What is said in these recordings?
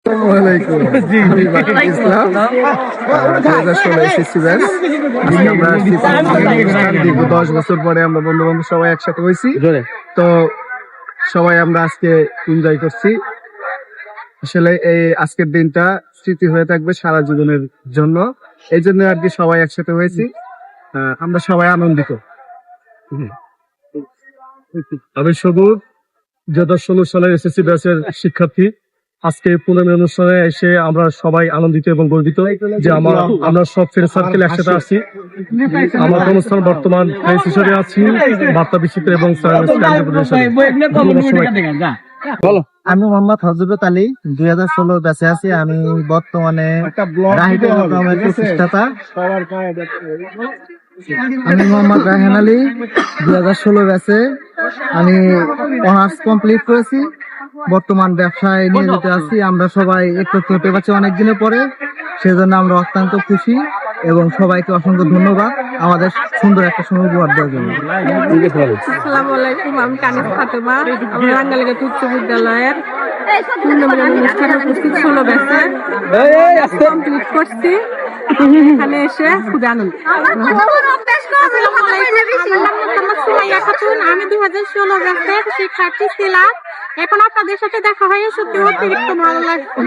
10 বছর পরে আমরা বন্ধু বান্ধব সবাই একসাথে হয়েছি, তো সবাই আমরা আজকে এনজয় করছি। আসলে এই আজকের দিনটা স্মৃতি হয়ে থাকবে সারা জীবনের জন্য, এই জন্য আর কি সবাই একসাথে হয়েছি। আমরা সবাই আনন্দিত। আমি সবুজ 2016 সালের এসএসসি ব্যাচের শিক্ষার্থী। আজকে পুনর্মিলন অনুষ্ঠানে এসে আমরা সবাই আনন্দিত এবং গর্বিত যে আমরা সব ফ্রেন্ড সার্কেল একসাথে আছি। আমার কর্মস্থান বর্তমান প্রেস হিসেবে আছি, বার্তা বিচিত্র এবং আমি মোহাম্মদ হযরত আলী 2016 ব্যাচে আছি। আমি বর্তমানে প্রতিষ্ঠাতা। আমি মোহাম্মদ রায়হান আলী 2016 ব্যাচে। আমি অনার্স কমপ্লিট করেছি, বর্তমান ব্যবসায় নিয়োজিত আছি। আমরা সবাই একত্রিত হতে পারছি অনেকদিনের পরে, সেজন্য আমরা অত্যন্ত খুশি এবং সবাইকে অসংখ্য ধন্যবাদ আমাদের সুন্দর একটা সময় উপহার দেওয়ার জন্য। আসসালামু আলাইকুম, আমি কানিজ ফাতেমা। আমি রাঙ্গালেগা উচ্চ বিদ্যালয়ের পুনর্মিলন অনুষ্ঠানে উপস্থিত 16 ব্যাচে কমপ্লিট করছি। এখানে এসে খুবই আনন্দ। আমি 2016 ব্যাচের শিক্ষার্থী ছিলাম। এখন আপনাদের সাথে দেখা হয়ে সত্যি অতিরিক্ত ভালো লাগছে।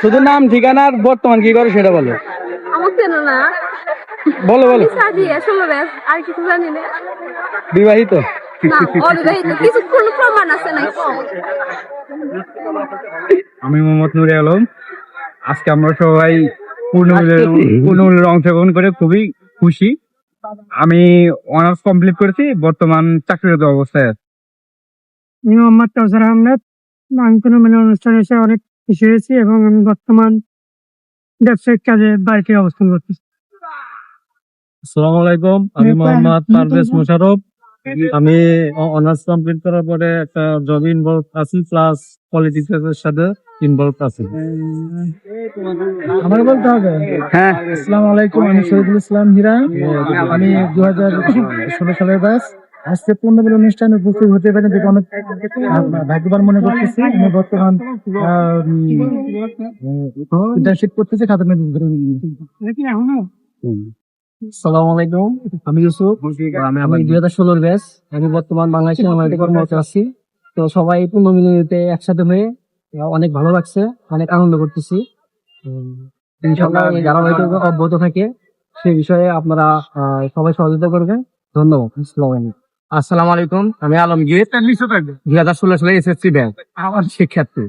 শুধু নাম ঠিকানা আর বর্তমান কি করে সেটা বলো। আমার চেনো না? বলো। সাজিয়ে 16 ব্যাচ, আর কিছু জানি না। বিবাহিত? না, অবিবাহিত। কিছু কোনো প্রমাণ আছে নাকি? আমি মোহাম্মদ নুরে আলম। আজকে আমরা সবাই পূর্ণমিলনে অংশগ্রহণ করে খুবই খুশি। আমি অনার্স কমপ্লিট করেছি, বর্তমান চাকরিরত অবস্থায় আছি। আমি মোহাম্মদ কাউসার আহমেদ। আমি পুনর্মিলন অনুষ্ঠানে এসে অনেক খুশি হয়েছি এবং আমি বর্তমান ব্যবসায়িক কাজে বাড়িতে অবস্থান করতেছি। আসসালামু আলাইকুম, আমি মোহাম্মদ পারভেজ মোশাররফ। আমি অনার্স কমপ্লিট করার পরে একটা জব ইনভলভ আছি, প্লাস পলিটিক্সের সাথে ইনভলভ আছি। আমার বলতে হবে? হ্যাঁ। আসসালামু আলাইকুম, আমি শহীদুল ইসলাম হীরা। আমি 2016 সালের ব্যাচ। আজকে পুনর্মিলন অনুষ্ঠানে উপস্থিত হতে পারেন দেখে অনেক ভাগ্যবান মনে করতেছি। আমি বর্তমান ইন্টার্নশিপ করতেছি খাতা। আসসালামু আলাইকুম, আমি ইউসুফ। আমি 2016 ব্যাচ। আমি বর্তমান বাংলাদেশে কর্মরত আছি। তো সবাই পুনর্মিলনীতে একসাথে হয়ে অনেক ভালো লাগছে, অনেক আনন্দ করতেছি। ইনশাআল্লাহ এই ধারাবাহিকতা অব্যাহত থাকে, সেই বিষয়ে আপনারা সবাই সহযোগিতা করবেন। ধন্যবাদ। আসসালামু আলাইকুম, আমি আলমগীর। 2016 সালে এসএসসি ব্যাচ আমার শিক্ষার্থী।